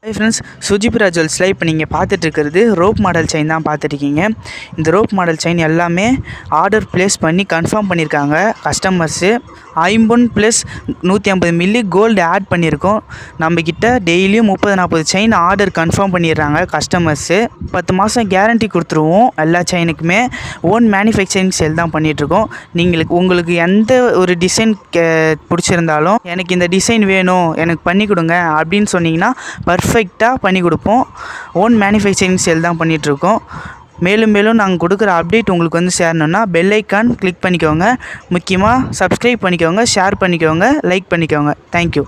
Hi friends, சுஜிபுரா ஜுவல்ஸில் இப்போ நீங்கள் பார்த்துட்ருக்கிறது rope model chain தான் பார்த்துட்ருக்கீங்க. இந்த ரோப் மாடல் செயின் எல்லாமே ஆர்டர் ப்ளேஸ் பண்ணி கன்ஃபார்ம் பண்ணியிருக்காங்க கஸ்டமர்ஸு. 50 + 150 மில்லி கோல்டு ஆட் பண்ணியிருக்கோம். நம்மக்கிட்ட டெய்லியும் 30-40 செயின் ஆர்டர் கன்ஃபார்ம் பண்ணிடுறாங்க கஸ்டமர்ஸு. 10 மாதம் கேரண்டி கொடுத்துருவோம். எல்லா செயினுக்குமே ஓன் மேனுஃபேக்சரிங் சேல் தான் பண்ணிகிட்ருக்கோம். உங்களுக்கு எந்த ஒரு டிசைன் பிடிச்சிருந்தாலும் எனக்கு இந்த டிசைன் வேணும், எனக்கு பண்ணி கொடுங்க அப்படின்னு சொன்னீங்கன்னா பர்ஃபெக்டாக பண்ணி கொடுப்போம். ஓன் மேனுஃபேக்சரிங் சேல் தான் பண்ணிகிட்ருக்கோம். மேலும் நாங்கள் கொடுக்குற அப்டேட் உங்களுக்கு சேரணுன்னா பெல் ஐக்கான் கிளிக் பண்ணிக்கோங்க. முக்கியமாக சப்ஸ்கிரைப் பண்ணிக்கோங்க, ஷேர் பண்ணிக்கோங்க, லைக் பண்ணிக்கோங்க. தேங்க்யூ.